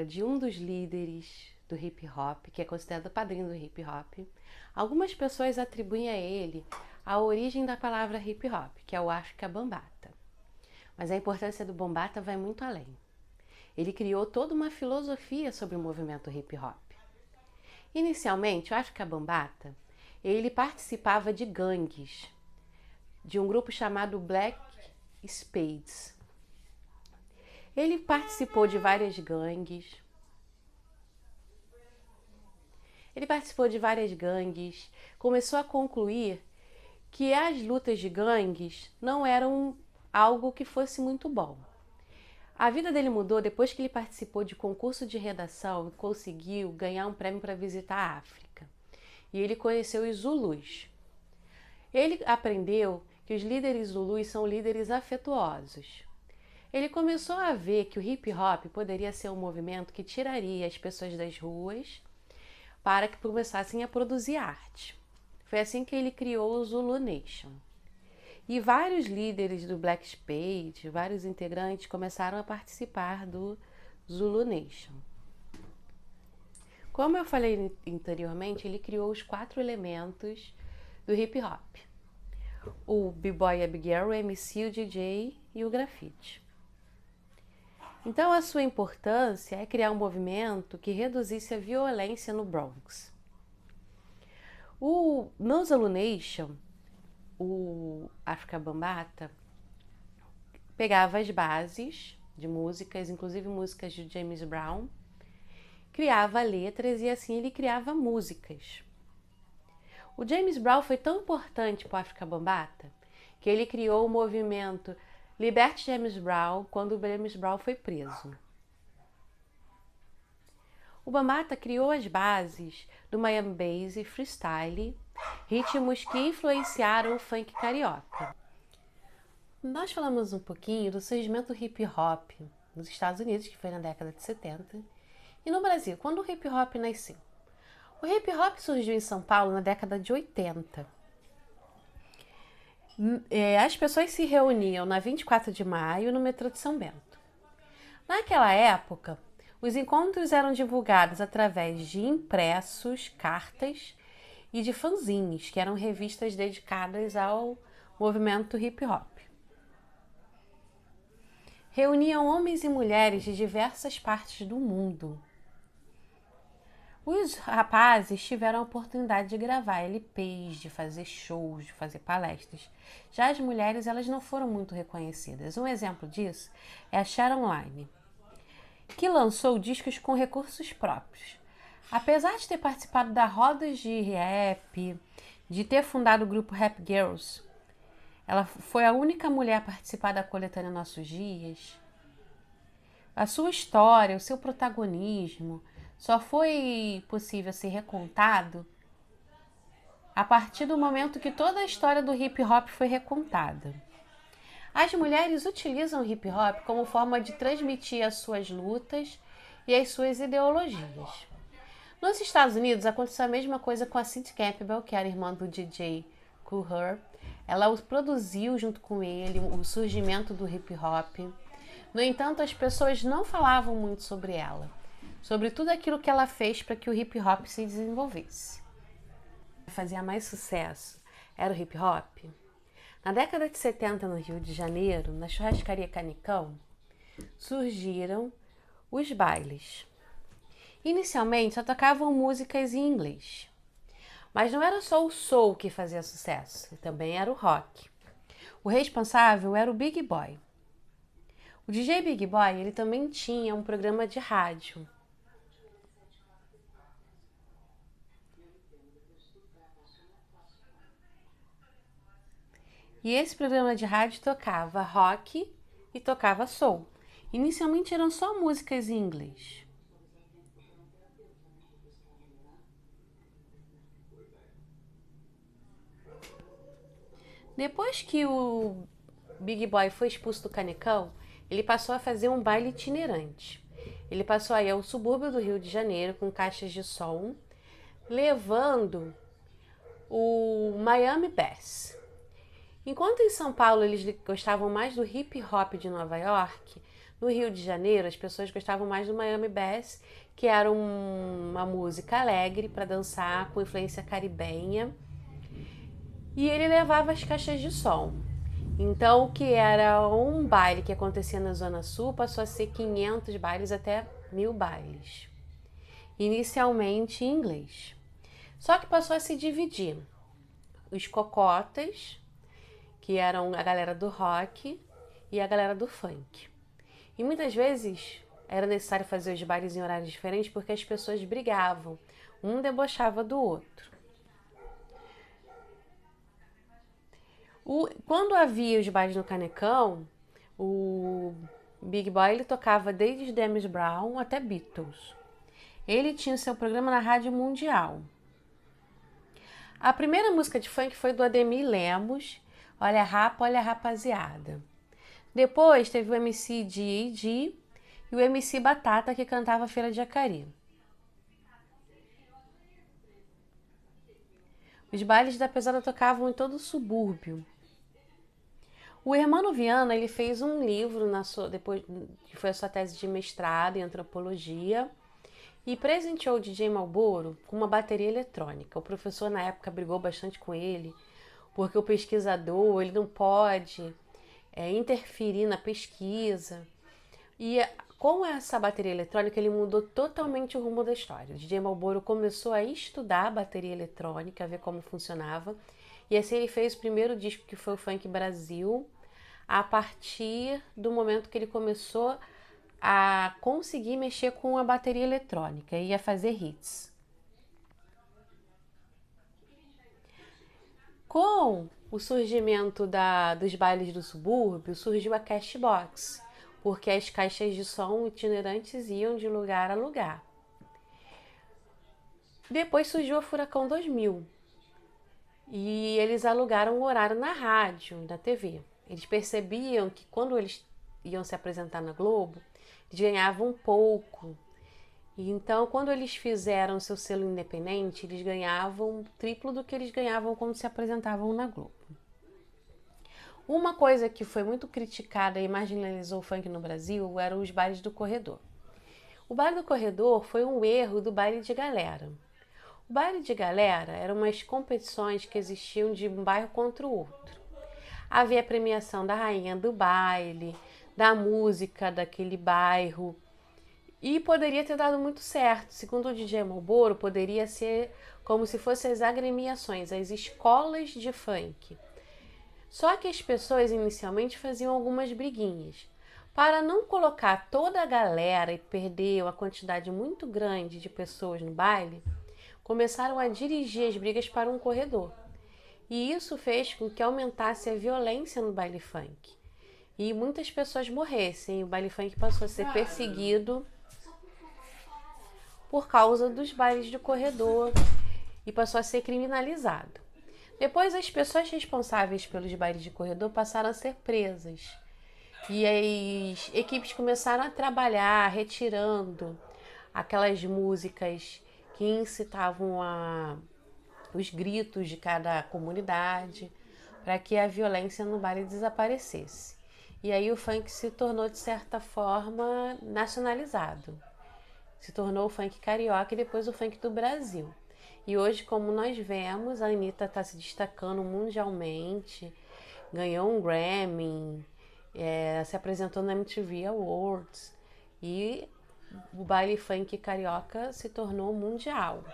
obra de um dos líderes do hip hop, que é considerado o padrinho do hip hop, algumas pessoas atribuem a ele a origem da palavra hip hop, que é o Afrika Bambaataa. Mas a importância do Bambaataa vai muito além. Ele criou toda uma filosofia sobre o movimento hip hop. Inicialmente, o Afrika Bambaataa, ele participava de gangues, de um grupo chamado Black Spades. Ele participou de várias gangues. Começou a concluir que as lutas de gangues não eram algo que fosse muito bom. A vida dele mudou depois que ele participou de concurso de redação e conseguiu ganhar um prêmio para visitar a África. E ele conheceu os Zulus. Ele aprendeu que os líderes Zulus são líderes afetuosos. Ele começou a ver que o hip hop poderia ser um movimento que tiraria as pessoas das ruas para que começassem a produzir arte. Foi assim que ele criou o Zulu Nation. E vários líderes do Black Spade, vários integrantes começaram a participar do Zulu Nation. Como eu falei anteriormente, ele criou os 4 elementos do hip hop: o b-boy, a big girl, o MC, o DJ e o grafite. Então a sua importância é criar um movimento que reduzisse a violência no Bronx. No Zulu Nation, o Afrika Bambaataa pegava as bases de músicas, inclusive músicas de James Brown, criava letras e assim ele criava músicas. O James Brown foi tão importante para o Afrika Bambaataa que ele criou o movimento Liberte James Brown quando o James Brown foi preso. O Bambaataa criou as bases do Miami Bass e Freestyle, ritmos que influenciaram o funk carioca. Nós falamos um pouquinho do surgimento do hip hop nos Estados Unidos, que foi na década de 70, e no Brasil, quando o hip hop nasceu. O hip hop surgiu em São Paulo na década de 80. As pessoas se reuniam na 24 de maio no metrô de São Bento. Naquela época, os encontros eram divulgados através de impressos, cartas e de fanzines, que eram revistas dedicadas ao movimento hip hop. Reuniam homens e mulheres de diversas partes do mundo. Os rapazes tiveram a oportunidade de gravar LPs, de fazer shows, de fazer palestras. Já as mulheres, elas não foram muito reconhecidas. Um exemplo disso é a Sharon Line, que lançou discos com recursos próprios. Apesar de ter participado da rodas de rap, de ter fundado o grupo Rap Girls, ela foi a única mulher a participar da coletânea Nossos Dias. A sua história, o seu protagonismo, só foi possível ser recontado a partir do momento que toda a história do hip hop foi recontada. As mulheres utilizam o hip hop como forma de transmitir as suas lutas e as suas ideologias. Nos Estados Unidos aconteceu a mesma coisa com a Cindy Campbell, que era irmã do DJ Kool Herc. Ela produziu junto com ele o surgimento do hip hop. No entanto, as pessoas não falavam muito sobre ela, sobre tudo aquilo que ela fez para que o hip hop se desenvolvesse. O que fazia mais sucesso era o hip hop. Na década de 70, no Rio de Janeiro, na churrascaria Canicão, surgiram os bailes. Inicialmente só tocavam músicas em inglês, mas não era só o soul que fazia sucesso, também era o rock. O responsável era o Big Boy. O DJ Big Boy, ele também tinha um programa de rádio. E esse programa de rádio tocava rock e tocava soul. Inicialmente eram só músicas em inglês. Depois que o Big Boy foi expulso do Canecão, ele passou a fazer um baile itinerante. Ele passou a ir ao subúrbio do Rio de Janeiro com caixas de som, levando o Miami Bass. Enquanto em São Paulo eles gostavam mais do hip hop de Nova York, No Rio de Janeiro, as pessoas gostavam mais do Miami Bass, que era uma música alegre para dançar com influência caribenha. E ele levava as caixas de som. Então, o que era um baile que acontecia na Zona Sul passou a ser 500 bailes até 1000 bailes. Inicialmente em inglês. Só que passou a se dividir. Os cocotas, que eram a galera do rock, e a galera do funk. E muitas vezes era necessário fazer os bailes em horários diferentes porque as pessoas brigavam. Um debochava do outro. Quando havia os bailes no Canecão, o Big Boy ele tocava desde James Brown até Beatles. Ele tinha o seu programa na Rádio Mundial. A primeira música de funk foi do Ademir Lemos, Olha Rapa, Olha Rapaziada. Depois teve o MC D.A.G. e o MC Batata, que cantava Feira de Jacari. Os bailes da pesada tocavam em todo o subúrbio. O Hermano Viana ele fez um livro depois que foi a sua tese de mestrado em antropologia e presenteou o DJ Malboro com uma bateria eletrônica. O professor na época brigou bastante com ele porque o pesquisador ele não pode interferir na pesquisa. E com essa bateria eletrônica ele mudou totalmente o rumo da história. O DJ Malboro começou a estudar a bateria eletrônica, a ver como funcionava. E assim ele fez o primeiro disco que foi o Funk Brasil, a partir do momento que ele começou a conseguir mexer com a bateria eletrônica e a fazer hits. Com o surgimento dos bailes do subúrbio, surgiu a Cashbox, porque as caixas de som itinerantes iam de lugar a lugar. Depois surgiu a Furacão 2000 e eles alugaram o horário na rádio, na TV. Eles percebiam que quando eles iam se apresentar na Globo, eles ganhavam pouco. E então, quando eles fizeram seu selo independente, eles ganhavam o triplo do que eles ganhavam quando se apresentavam na Globo. Uma coisa que foi muito criticada e marginalizou o funk no Brasil eram os bailes do corredor. O baile do corredor foi um erro do baile de galera. O baile de galera eram umas competições que existiam de um bairro contra o outro. Havia a premiação da rainha do baile, da música daquele bairro. E poderia ter dado muito certo. Segundo o DJ Malboro, poderia ser como se fossem as agremiações, as escolas de funk. Só que as pessoas inicialmente faziam algumas briguinhas. Para não colocar toda a galera e perder uma quantidade muito grande de pessoas no baile, começaram a dirigir as brigas para um corredor. E isso fez com que aumentasse a violência no baile funk. E muitas pessoas morressem. O baile funk passou a ser perseguido por causa dos bailes de corredor e passou a ser criminalizado. Depois, as pessoas responsáveis pelos bailes de corredor passaram a ser presas. E as equipes começaram a trabalhar retirando aquelas músicas que incitavam os gritos de cada comunidade, para que a violência no baile desaparecesse. E aí o funk se tornou, de certa forma, nacionalizado. Se tornou o funk carioca e depois o funk do Brasil. E hoje, como nós vemos, a Anitta está se destacando mundialmente, ganhou um Grammy, se apresentou na MTV Awards e o baile funk carioca se tornou mundial.